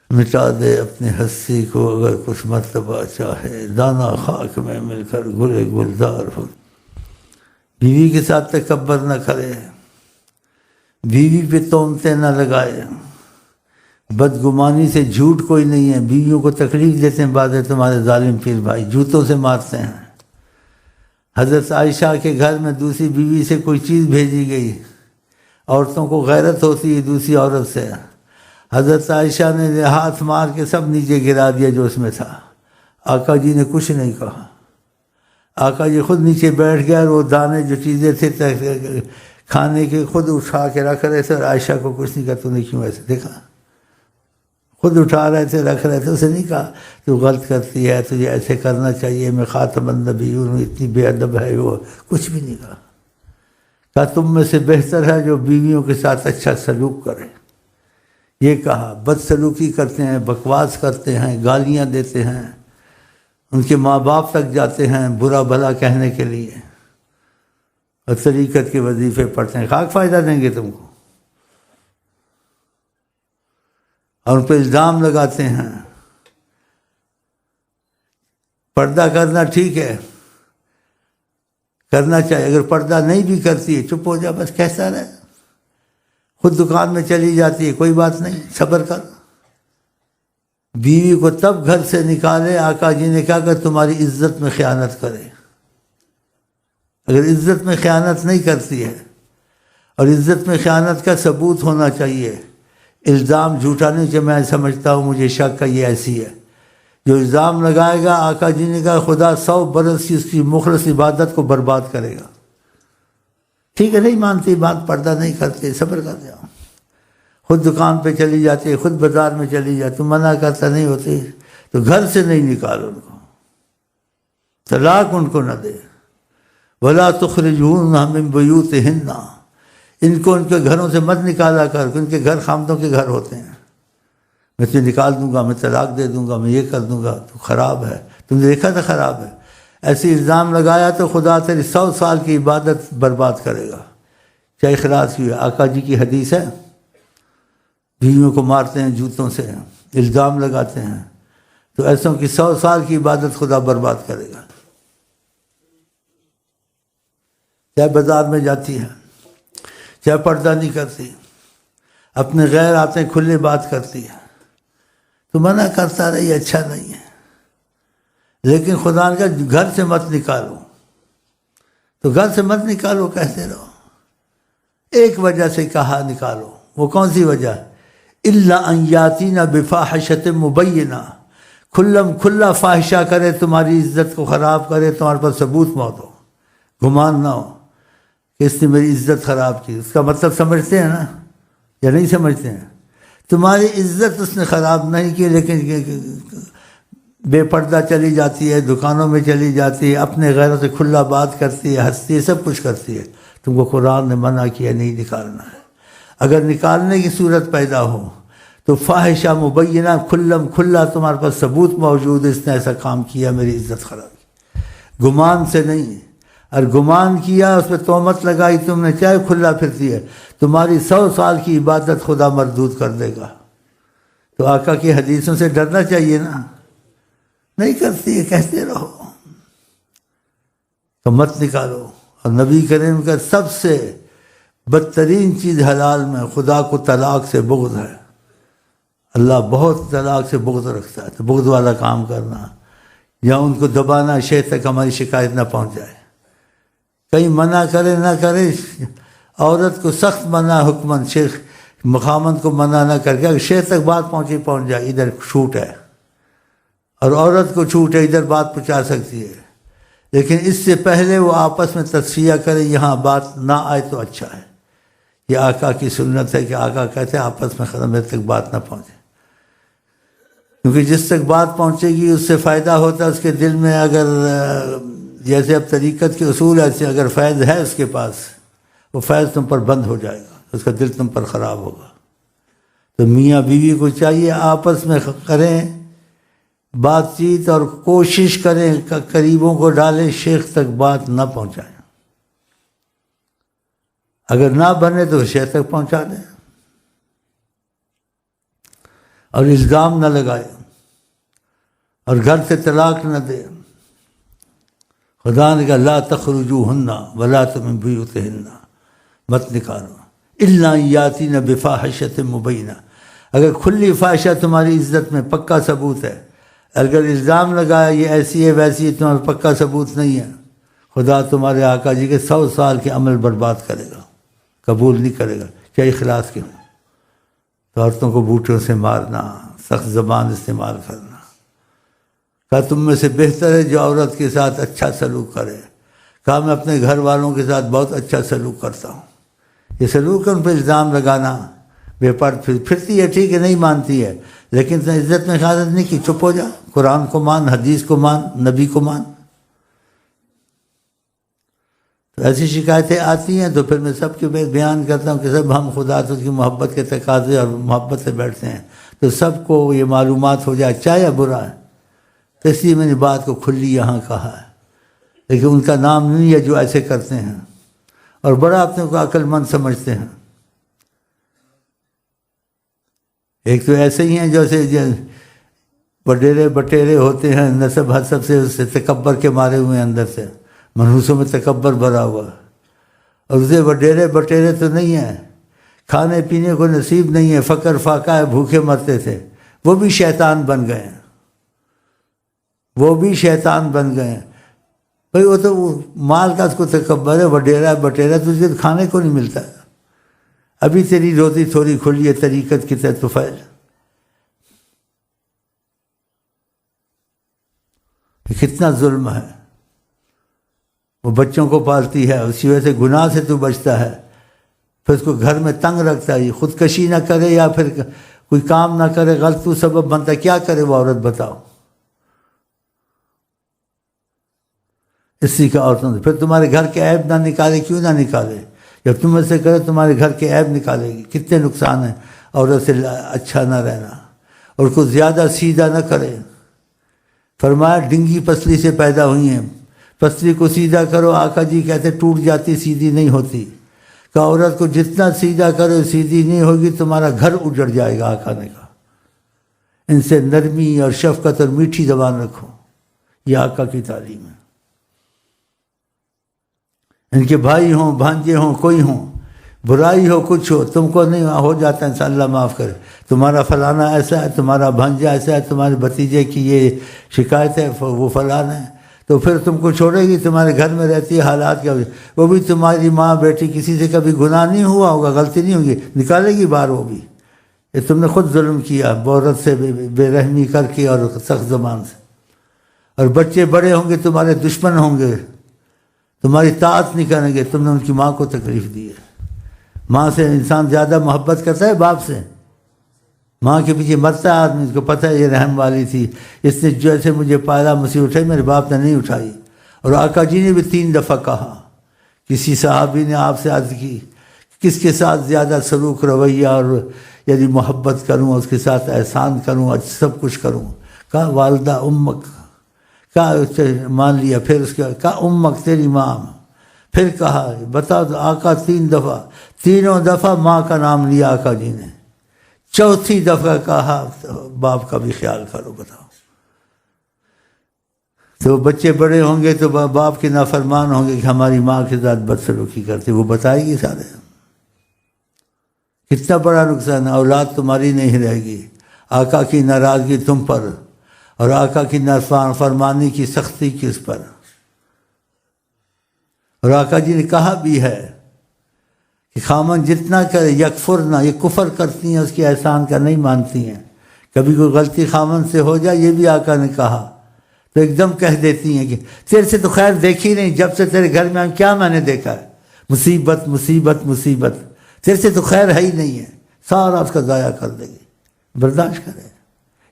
مٹا دے اپنی ہستی کو اگر کچھ مرتبہ چاہے، دانا خاک میں مل کر گلے گلزار ہو۔ بیوی کے ساتھ تکبر نہ کرے، بیوی پہ تہمتیں نہ لگائے، بدگمانی سے جھوٹ کوئی نہیں ہے۔ بیویوں کو تکلیف دیتے ہیں بعض تمہارے ظالم پیر بھائی، جوتوں سے مارتے ہیں۔ حضرت عائشہ کے گھر میں دوسری بیوی سے کوئی چیز بھیجی گئی، عورتوں کو غیرت ہوتی ہے دوسری عورت سے، حضرت عائشہ نے ہاتھ مار کے سب نیچے گرا دیا جو اس میں تھا۔ آقا جی نے کچھ نہیں کہا، آقا جی خود نیچے بیٹھ گئے اور وہ دانے جو چیزیں تھے کھانے کے خود اٹھا کے رکھ رہے تھے، اور عائشہ کو کچھ نہیں کہا تو نے کیوں ایسے دیکھا، خود اٹھا رہے تھے رکھ رہے تھے، اسے نہیں کہا تو غلط کرتی ہے، تجھے ایسے کرنا چاہیے، میں خاتم النبیون ہوں، اتنی بے ادب ہے وہ، کچھ بھی نہیں کہا۔ کہا تم میں سے بہتر ہے جو بیویوں کے ساتھ اچھا سلوک کرے۔ یہ کہا بد سلوکی کرتے ہیں، بکواس کرتے ہیں، گالیاں دیتے ہیں، ان کے ماں باپ تک جاتے ہیں برا بھلا کہنے کے لیے، اور طریقت کے وظیفے پڑھتے ہیں، خاک فائدہ دیں گے تم کو، اور ان پہ الزام لگاتے ہیں۔ پردہ کرنا ٹھیک ہے، کرنا چاہیے، اگر پردہ نہیں بھی کرتی ہے چپ ہو جا، بس کیسا رہے، خود دکان میں چلی جاتی ہے کوئی بات نہیں، صبر کر۔ بیوی کو تب گھر سے نکالے، آقا جی نے کہا کہ تمہاری عزت میں خیانت کرے۔ اگر عزت میں خیانت نہیں کرتی ہے، اور عزت میں خیانت کا ثبوت ہونا چاہیے، الزام جھوٹا نہیں کہ میں سمجھتا ہوں مجھے شک ہے یہ ایسی ہے، جو الزام لگائے گا آقا جی نے کہا خدا 100 برس کی اس کی مخلص عبادت کو برباد کرے گا۔ ٹھیک ہے، نہیں مانتی بات، پردہ نہیں کرتے، صبر کر جاؤ، خود دکان پہ چلی جاتی ہے، خود بازار میں چلی جاتی، تم منع کرتا نہیں ہوتی تو گھر سے نہیں نکالو ان کو، طلاق ان کو نہ دے۔ وَلَا تُخْرِجُوهُنَّ مِن بُيُوتِهِنَّ، ان کو ان کے گھروں سے مت نکالا کر، ان کے گھر خامدوں کے گھر ہوتے ہیں، میں تجھے نکال دوں گا، میں طلاق دے دوں گا، میں یہ کر دوں گا، تو خراب ہے، تم نے دیکھا تھا خراب ہے، ایسی الزام لگایا تو خدا تیری 100 سال کی عبادت برباد کرے گا، چاہے اخلاص کی ہے۔ آقا جی کی حدیث ہے، بیویوں کو مارتے ہیں جوتوں سے، الزام لگاتے ہیں، تو ایسوں کی 100 سال کی عبادت خدا برباد کرے گا۔ چاہے بازار میں جاتی ہے، چاہے پردہ نہیں کرتی، اپنے غیر آتے کھلے بات کرتی ہے، تو منع کرتا رہی اچھا نہیں ہے، لیکن خدا نے کہا گھر سے مت نکالو، تو گھر سے مت نکالو کہتے رہو۔ ایک وجہ سے کہا نکالو، وہ کون سی وجہ؟ اِلَّا أَن يَأْتِينَ بِفَاحِشَةٍ مُبَيِّنَةٍ، کھلم کھلا فاحشہ کرے، تمہاری عزت کو خراب کرے، تمہارے پاس ثبوت موت ہو، گمان نہ ہو کہ اس نے میری عزت خراب کی۔ اس کا مطلب سمجھتے ہیں نا یا نہیں سمجھتے ہیں؟ تمہاری عزت اس نے خراب نہیں کی، لیکن بے پردہ چلی جاتی ہے، دکانوں میں چلی جاتی ہے، اپنے غیروں سے کھلا بات کرتی ہے، ہنستی ہے، سب کچھ کرتی ہے، تم کو قرآن نے منع کیا نہیں نکالنا ہے۔ اگر نکالنے کی صورت پیدا ہو تو فاحشہ مبینہ، کھلم کھلا تمہارے پاس ثبوت موجود ہے اس نے ایسا کام کیا، میری عزت خراب کی، گمان سے نہیں۔ اور گمان کیا، اس پہ تہمت لگائی تم نے، چاہے کھلا پھرتی ہے، تمہاری 100 سال کی عبادت خدا مردود کر دے گا۔ تو آقا کی حدیثوں سے ڈرنا چاہیے نا، نہیں کرتی ہے کہتے رہو، تو مت نکالو۔ اور نبی کریم کا سب سے بدترین چیز حلال میں خدا کو طلاق سے بغض ہے، اللہ بہت طلاق سے بغض رکھتا ہے، تو بغض والا کام کرنا یا ان کو دبانا، شیخ تک ہماری شکایت نہ پہنچ جائے، کہیں منع کرے نہ کرے، عورت کو سخت منع حکمن، شیخ مخامن کو منع نہ کر کے، اگر شیخ تک بات پہنچ جائے، ادھر چھوٹ ہے، اور عورت کو چھوٹ ہے، ادھر بات پہنچا سکتی ہے، لیکن اس سے پہلے وہ آپس میں تصفیہ کرے، یہاں بات نہ آئے تو اچھا ہے۔ یہ آقا کی سنت ہے کہ آقا کہتے ہیں آپس میں ختم، میرے تک بات نہ پہنچے، کیونکہ جس تک بات پہنچے گی اس سے فائدہ ہوتا ہے اس کے دل میں۔ اگر جیسے اب طریقت کے اصول ایسے، اگر فیض ہے اس کے پاس، وہ فیض تم پر بند ہو جائے گا، اس کا دل تم پر خراب ہوگا۔ تو میاں بیوی کو چاہیے آپس میں کریں بات چیت، اور کوشش کریں قریبوں کو ڈالیں، شیخ تک بات نہ پہنچائیں، اگر نہ بنے تو شیخ تک پہنچا دیں۔ اور الزام نہ لگائے اور گھر سے طلاق نہ دے۔ خدا نے کہا لا تخرجوہن ولا من بیوتہن، مت نکالو الا یاتین بفاحشۃ مبینہ، اگر کھلی فاحشہ تمہاری عزت میں پکا ثبوت ہے، اگر الزام لگایا یہ ایسی ہے ویسی ہے، تمہارا پکا ثبوت نہیں ہے، خدا تمہارے آقا جی کے 100 سال کے عمل برباد کرے گا، قبول نہیں کرے گا، کیا اخلاص کیوں؟ تو عورتوں کو بوٹوں سے مارنا، سخت زبان استعمال کرنا۔ کہا تم میں سے بہتر ہے جو عورت کے ساتھ اچھا سلوک کرے۔ کہا میں اپنے گھر والوں کے ساتھ بہت اچھا سلوک کرتا ہوں، یہ سلوک ان پہ الزام لگانا، بے پردہ پھرتی ہے ٹھیک ہے، نہیں مانتی ہے، لیکن تم عزت میں خیانت نہیں کی، چپ ہو جا، قرآن کو مان، حدیث کو مان، نبی کو مان۔ تو ایسی شکایتیں آتی ہیں تو پھر میں سب کے بیان کرتا ہوں کہ سب ہم خدا تو کی محبت کے تقاضے اور محبت سے بیٹھتے ہیں، تو سب کو یہ معلومات ہو جائے اچھا یا برا ہے، تو اس لیے میں نے بات کو کھلی یہاں کہا ہے، لیکن ان کا نام نہیں ہے جو ایسے کرتے ہیں اور بڑا اپنے کو عقل مند سمجھتے ہیں۔ ایک تو ایسے ہی ہیں جیسے وڈیرے بٹیرے ہوتے ہیں، نسب حسب سے اس سے تکبر کے مارے ہوئے ہیں، اندر سے منحوسوں میں تکبر بھرا ہوا، اور اسے وڈیرے بٹیرے تو نہیں ہیں، کھانے پینے کو نصیب نہیں ہے، فقر فاقہ ہے، بھوکے مرتے تھے، وہ بھی شیطان بن گئے ہیں، وہ بھی شیطان بن گئے ہیں۔ بھئی وہ تو مال کا اس کو تکبر ہے، وڈیرا بٹیرا تجھے کھانے کو نہیں ملتا، ابھی تیری روزی تھوڑی کھلی ہے طریقت کی طرح طفیل۔ کتنا ظلم ہے، وہ بچوں کو پالتی ہے، اسی وجہ سے گناہ سے تو بچتا ہے، پھر اس کو گھر میں تنگ رکھتا ہے، خودکشی نہ کرے یا پھر کوئی کام نہ کرے، غلط تو سبب بنتا ہے، کیا کرے وہ عورت بتاؤ؟ اسی کا عورتوں سے پھر تمہارے گھر کے عیب نہ نکالے، کیوں نہ نکالے؟ جب تم سے کرے تمہارے گھر کے عیب نکالے گی۔ کتنے نقصان ہیں عورت سے اچھا نہ رہنا، اور اس کو زیادہ سیدھا نہ کرے۔ فرمایا ڈنگی پسلی سے پیدا ہوئی ہیں، پسلی کو سیدھا کرو، آقا جی کہتے ٹوٹ جاتی، سیدھی نہیں ہوتی۔ کہ عورت کو جتنا سیدھا کرو سیدھی نہیں ہوگی، تمہارا گھر اجڑ جائے گا، آقا نے کہا۔ ان سے نرمی اور شفقت اور میٹھی زبان رکھو، یہ آقا کی تعلیم ہے۔ ان کے بھائی ہوں، بھانجے ہوں، کوئی ہوں، برائی ہو، کچھ ہو، تم کو نہیں ہو جاتا ہے، اللہ معاف کرے، تمہارا فلانا ایسا ہے، تمہارا بھانجا ایسا ہے، تمہارے بھتیجے کی یہ شکایت ہے، وہ فلانا ہے، تو پھر تم کو چھوڑے گی، تمہارے گھر میں رہتی ہے حالات کا، وہ بھی تمہاری ماں بیٹی، کسی سے کبھی گناہ نہیں ہوا ہوگا، غلطی نہیں ہوگی، نکالے گی باہر وہ بھی۔ یہ تم نے خود ظلم کیا، عورت سے بے رحمی کر کے اور سخت زبان سے، اور بچے بڑے ہوں گے تمہارے دشمن ہوں گے، تمہاری طاعت نہیں کریں گے، تم نے ان کی ماں کو تکلیف دی ہے۔ ماں سے انسان زیادہ محبت کرتا ہے باپ سے، ماں کے پیچھے مرتا ہے آدمی، اس کو پتہ ہے یہ رحم والی تھی، اس نے جیسے مجھے پالا مصیبت اٹھائی، میرے باپ نے نہیں اٹھائی۔ اور آقا جی نے بھی 3 دفعہ کہا، کسی صحابی نے آپ سے عرض کی کس کے ساتھ زیادہ سلوک رویہ اور یعنی محبت کروں، اس کے ساتھ احسان کروں، سب کچھ کروں؟ کہا والدہ امک، کہا مان لیا، پھر اس کے کہا امک تیری ماں، پھر کہا بتا تو آقا 3 دفعہ، تینوں دفعہ ماں کا نام لیا آقا جی نے، چوتھی دفعہ کہا باپ کا بھی خیال کرو، بتاؤ۔ تو بچے بڑے ہوں گے تو باپ کے نافرمان ہوں گے کہ ہماری ماں کے ساتھ بدسلوکی کرتے، وہ بتائے گی سارے۔ کتنا بڑا نقصان ہے، اولاد تمہاری نہیں رہے گی، آقا کی ناراضگی تم پر، اور آقا کی نافرمانی کی سختی کس پر۔ اور آقا جی نے کہا بھی ہے کہ خامن جتنا کرے یکفرنا، یہ کفر کرتی ہیں، اس کے احسان کا نہیں مانتی ہیں، کبھی کوئی غلطی خامن سے ہو جائے، یہ بھی آقا نے کہا تو ایک دم کہہ دیتی ہیں کہ تیرے سے تو خیر دیکھی نہیں، جب سے تیرے گھر میں کیا میں نے دیکھا ہے، مصیبت مصیبت مصیبت، تیرے سے تو خیر ہے ہی نہیں ہے، سارا اس کا ضائع کر دے گی، برداشت کرے۔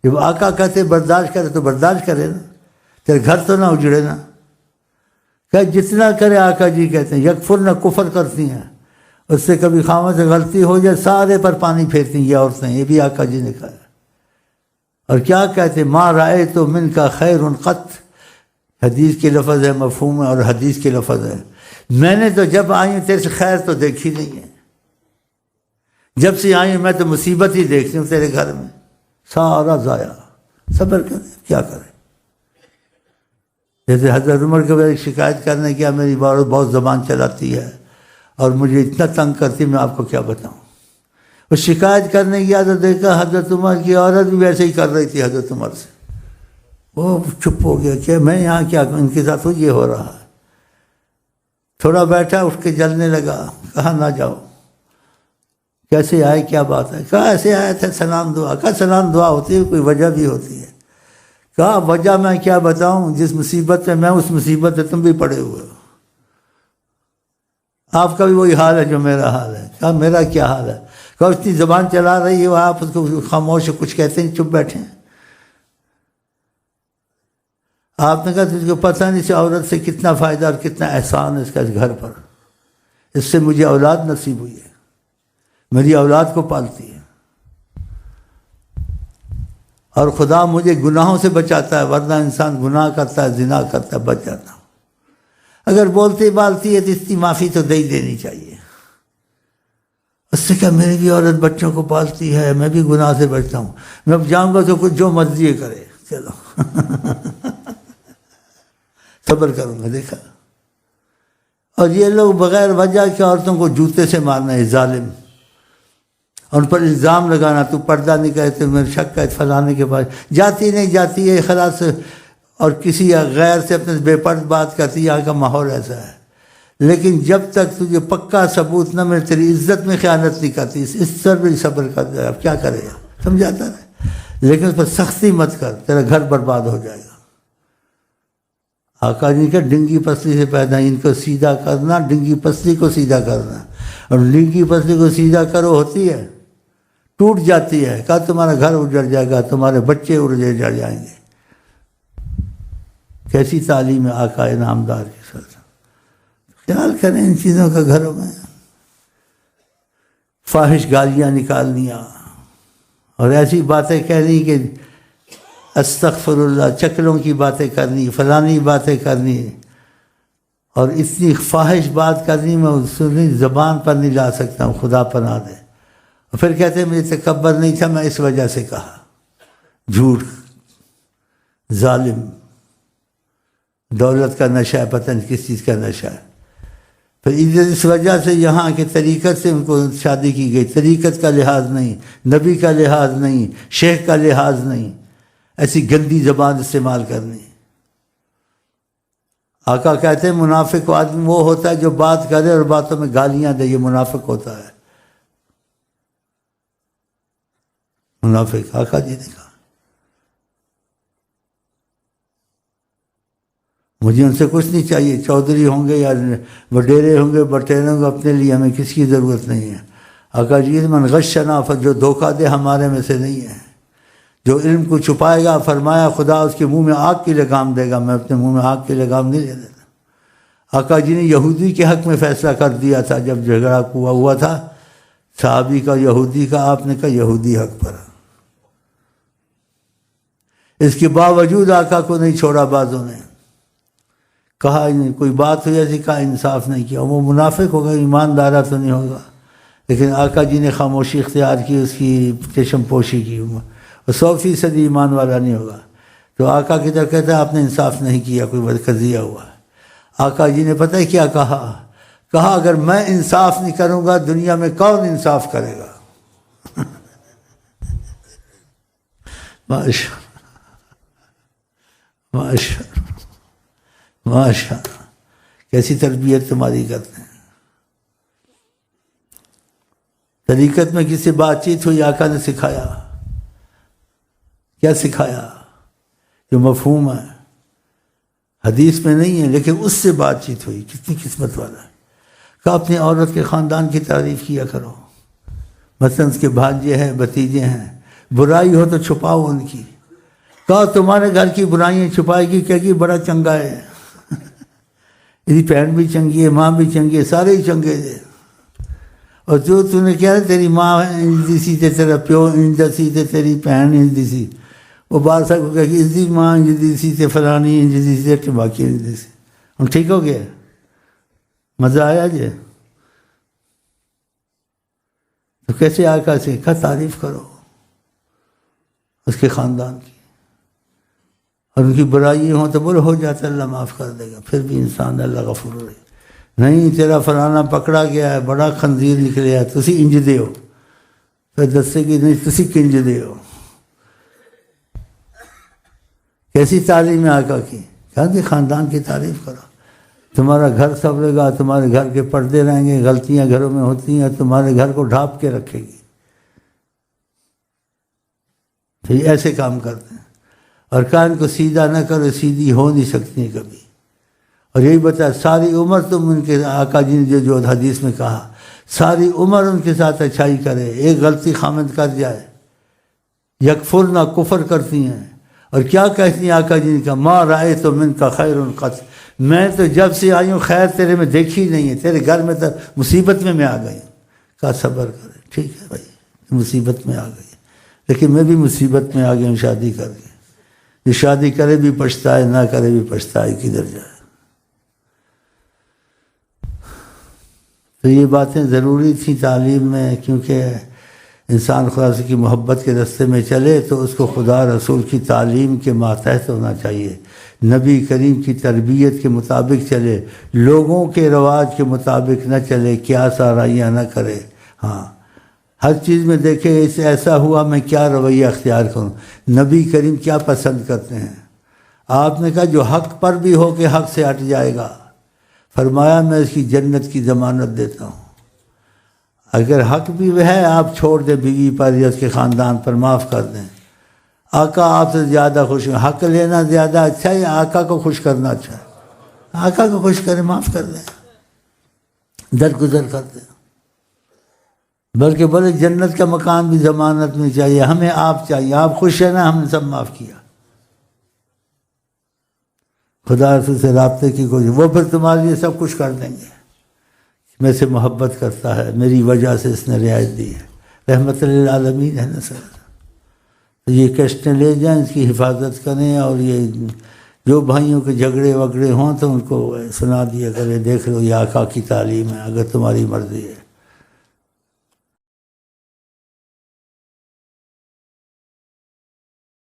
جب آقا کہتے برداشت کرے تو برداشت کرے نا، تیرے گھر تو نہ اجڑے نا۔ کہ جتنا کرے، آقا جی کہتے ہیں یکفر نہ کفر کرتی ہیں، اس سے کبھی خامن سے غلطی ہو جائے سارے پر پانی پھیرتی ہیں یہ عورتیں، یہ بھی آقا جی نے کہا۔ اور کیا کہتے ما رأیت من کا خیر قط، حدیث کے لفظ ہے، مفہوم ہے، اور حدیث کے لفظ ہے، میں نے تو جب آئی ہوں تیرے سے خیر تو دیکھی نہیں ہے، جب سے آئی ہوں میں تو مصیبت ہی دیکھتی ہوں تیرے گھر میں، سارا ضائع. صبر کریں, کیا کریں. جیسے حضرت عمر کے بعد شکایت کرنے کیا میری عورت بہت زبان چلاتی ہے اور مجھے اتنا تنگ کرتی, میں آپ کو کیا بتاؤں. وہ شکایت کرنے گیا تو دیکھا حضرت عمر کی عورت بھی ویسے ہی کر رہی تھی حضرت عمر سے. وہ چپ ہو گیا کہ میں یہاں کیا کروں, ان کے ساتھ تو یہ ہو رہا ہے. تھوڑا بیٹھا, اٹھ کے جلنے لگا. کہا نہ جاؤ. کیسے آئے, کیا بات ہے؟ کہا ایسے آئے تھے سلام دعا. کہا سلام دعا ہوتی ہے, کوئی وجہ بھی ہوتی ہے. کہا وجہ میں کیا بتاؤں, جس مصیبت میں اس مصیبت میں تم بھی پڑے ہوئے ہو. آپ کا بھی وہی حال ہے جو میرا حال ہے. کہا میرا کیا حال ہے؟ کہا اتنی زبان چلا رہی ہے, آپ اس کو خاموش کچھ کہتے ہیں, چپ بیٹھے ہیں. آپ نے کہا تجھ کو پتہ نہیں اس عورت سے کتنا فائدہ اور کتنا احسان ہے اس کا اس گھر پر. اس سے مجھے اولاد نصیب ہوئی ہے, میری اولاد کو پالتی ہے, اور خدا مجھے گناہوں سے بچاتا ہے, ورنہ انسان گناہ کرتا ہے, زنا کرتا ہے, بچ جاتا ہوں. اگر بولتی بالتی ہے تو اس کی معافی تو دے ہی دینی چاہیے. اس سے کہا میری بھی عورت بچوں کو پالتی ہے, میں بھی گناہ سے بچتا ہوں, میں اب جاؤں گا تو کچھ جو مرضی کرے, چلو صبر کروں گا. دیکھا. اور یہ لوگ بغیر وجہ کے عورتوں کو جوتے سے مارنا ہے, ظالم. اور ان پر الزام لگانا, تو پردہ نہیں کرتے, میرے شک ہے فلانے کے پاس جاتی نہیں جاتی ہے خلاص, اور کسی غیر سے اپنے بے پرد بات کرتی. یہاں کا ماحول ایسا ہے. لیکن جب تک تجھے پکا ثبوت نہ ملے, تیری عزت میں خیانت نہیں کرتی, اس پر بھی صبر کر جائے. اب کیا کرے گا, سمجھاتا ہے, لیکن اس پر سختی مت کر, تیرا گھر برباد ہو جائے گا. آقا جی کا ڈنگی پسلی سے پیدا, ان کو سیدھا کرنا, ڈنگی پسلی کو سیدھا کرنا. اور ڈنگی پسلی کو سیدھا کرو ہوتی ہے, ٹوٹ جاتی ہے. کہا تمہارا گھر اجڑ جائے گا, تمہارے بچے اجڑ جائیں گے. کیسی تعلیم ہے آقا نامدار کے ساتھ. خیال کریں ان چیزوں کا گھروں میں. فاحش گالیاں نکالنیاں اور ایسی باتیں کہنی کہ استغفر اللہ, چکلوں کی باتیں کرنی, فلانی باتیں کرنی, اور اتنی فاحش بات کرنی میں سنی زبان پر نہیں لا سکتا ہوں, خدا پناہ دے. اور پھر کہتے ہیں مجھے تکبر نہیں تھا, میں اس وجہ سے کہا. جھوٹ, ظالم. دولت کا نشہ ہے, پتہ نہیں کس چیز کا نشہ ہے. پھر اس وجہ سے یہاں کے طریقت سے ان کو شادی کی گئی. طریقت کا لحاظ نہیں, نبی کا لحاظ نہیں, شیخ کا لحاظ نہیں, ایسی گندی زبان استعمال کرنی. آقا کہتے ہیں منافق آدمی وہ ہوتا ہے جو بات کرے اور باتوں میں گالیاں دے, یہ منافق ہوتا ہے. منافق آقا جی نے کہا. مجھے ان سے کچھ نہیں چاہیے, چودھری ہوں گے یا وڈیرے ہوں گے, بٹیرے ہوں گے, اپنے لیے ہمیں کسی کی ضرورت نہیں ہے. آقا جی من غشنا, جو دھوکہ دے ہمارے میں سے نہیں ہے. جو علم کو چھپائے گا, فرمایا خدا اس کے منہ میں آگ کی لگام دے گا, میں اپنے منہ میں آگ کی لگام نہیں لے دیتا. آقا جی نے یہودی کے حق میں فیصلہ کر دیا تھا جب جھگڑا ہوا تھا صحابی کا یہودی کا. آپ نے کہا یہودی حق پر. اس کے باوجود آقا کو نہیں چھوڑا بعضوں نے. کہا کوئی بات ہوئی ایسی, کہا انصاف نہیں کیا. وہ منافق ہوگا, ایماندارہ تو نہیں ہوگا. لیکن آقا جی نے خاموشی اختیار کی, اس کی چشم پوشی کی. وہ 100% ایمان والا نہیں ہوگا. تو آقا کی طرف کہتا ہے آپ نے انصاف نہیں کیا, کوئی بدقضیہ ہوا. آقا جی نے پتہ ہے کیا کہا؟ کہا اگر میں انصاف نہیں کروں گا دنیا میں کون انصاف کرے گا. ماشاء ماشاء ماشاء کیسی تربیت تمہاری کرتے ہیں. طریقت میں کسی بات چیت ہوئی, آقا نے سکھایا. کیا سکھایا؟ جو مفہوم ہے, حدیث میں نہیں ہے, لیکن اس سے بات چیت ہوئی. کتنی قسمت والا ہے. کہا اپنی عورت کے خاندان کی تعریف کیا کرو. مثلا اس کے بھانجے ہیں, بھتیجے ہیں, برائی ہو تو چھپاؤ ان کی. کہا تمہارے گھر کی برائیاں چھپائے گی, کہے گی بڑا چنگا ہے. میری بہن بھی چنگی ہے, ماں بھی چنگی ہے, سارے ہی چنگے تھے. اور جو تو نے کیا تیری ماں انج دی سی تے تیرا پیو انج دا سی تے تیری بہن انج دی سی. وہ بادشاہ کو کہے گی اس دی ماں انج دی سی تے فلانی انج دی سی تے باقی انج دی سی. ہم ٹھیک ہو گیا, مزہ آیا جی. تو کیسے آقا سے کہا تعریف کرو. اس کے خاندان کی، اور ان کی برائی ہوں تو بولے ہو جاتا اللہ معاف کر دے گا، پھر بھی انسان اللہ غفور رہے. نہیں تیرا فلانا پکڑا گیا ہے، بڑا خنزیر نکلیا ہے، تسی انج دے ہو، پھر دسے کہ نہیں تسی کنج دے ہو. کیسی تعلیم ہے آقا کی؟ کہا کہ خاندان کی تعریف کرو، تمہارا گھر سنورے گا، تمہارے گھر کے پردے رہیں گے، غلطیاں گھروں میں ہوتی ہیں تمہارے گھر کو ڈھانپ کے رکھے گی. تو یہ ایسے کام کرتے ہیں. اور کان کو سیدھا نہ کرو، سیدھی ہو نہیں سکتی ہیں کبھی. اور یہی بتا ساری عمر تم ان کے آقا جی نے جو حدیث میں کہا ساری عمر ان کے ساتھ اچھائی کرے، ایک غلطی خامد کر جائے، یکفر نہ کفر کرتی ہیں. اور کیا کہتی ہیں آقا جی نے کہا ما رائے تو من کا خیر قط، میں تو جب سے آئی ہوں خیر تیرے میں دیکھی نہیں ہے، تیرے گھر میں تو مصیبت میں آ گئی. کہا صبر کرے، ٹھیک ہے بھائی مصیبت میں آ گئی، لیکن میں بھی مصیبت میں آ گئی ہوں شادی کر کے. جو شادی کرے بھی پچھتائے، نہ کرے بھی پچھتائے، کدھر جائے. تو یہ باتیں ضروری تھیں تعلیم میں، کیونکہ انسان خدا سے کی محبت کے راستے میں چلے تو اس کو خدا رسول کی تعلیم کے ماتحت ہونا چاہیے، نبی کریم کی تربیت کے مطابق چلے، لوگوں کے رواج کے مطابق نہ چلے، کیا سارائیاں نہ کرے. ہاں ہر چیز میں دیکھے اس ایسا ہوا میں کیا رویہ اختیار کروں. نبی کریم کیا پسند کرتے ہیں؟ آپ نے کہا جو حق پر بھی ہو کے حق سے ہٹ جائے گا، فرمایا میں اس کی جنت کی ضمانت دیتا ہوں. اگر حق بھی ہے آپ چھوڑ دیں بیوی پر یا اس کے خاندان پر، معاف کر دیں. آقا آپ سے زیادہ خوش ہیں، حق لینا زیادہ اچھا ہے یا آقا کو خوش کرنا اچھا ہے؟ آقا کو خوش کریں، معاف کر دیں، درگزر کر دیں. بلکہ بولے جنت کا مکان بھی ضمانت میں چاہیے، ہمیں آپ چاہیے، آپ خوش ہیں نا، ہم نے سب معاف کیا. خدا رسول سے رابطے کی کوشش، وہ پھر تمہارے لیے سب کچھ کر دیں گے. میں سے محبت کرتا ہے، میری وجہ سے اس نے رعایت دی ہے، رحمت للعالمین ہے نا سر. تو یہ کشتیں لے جائیں، اس کی حفاظت کریں. اور یہ جو بھائیوں کے جھگڑے وگڑے ہوں تو ان کو سنا دیا کریں، دیکھ لو یہ آقا کی تعلیم ہے، اگر تمہاری مرضی ہے.